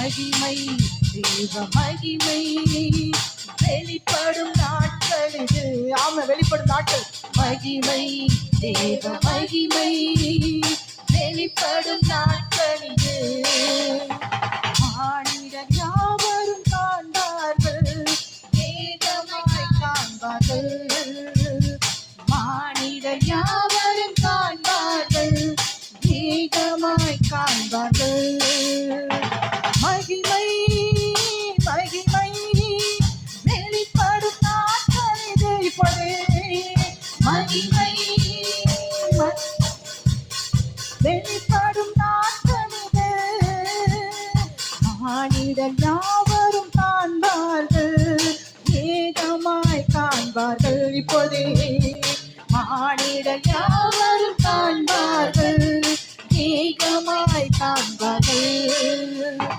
மகிமை தேவ மகிமை வெளிப்படும் நாட்கள் இது. ஆமா, வெளிப்படும் நாட்கள். மகிமை தேவ மகிமை வெளிப்படும் நாட்கள் இது. மானிடர் யாவரும் காண்பார்கள், ஏகமாய் காண்பார்கள். மானிடர் யாவரும் காண்பார்கள், ஏகமாய் காண்பார்கள். மகிமை மகிமை வெளிப்படும் நாட்கள் இது. இப்பொழுது மகிமை வெளிப்படும் நாட்கள் இது. மானிடர் யாவரும் காண்பார்கள், ஏகமாய் காண்பார்கள். இப்பொழுது மானிடர் யாவரும் காண்பார்கள், ஏகமாய் காண்பார்கள்.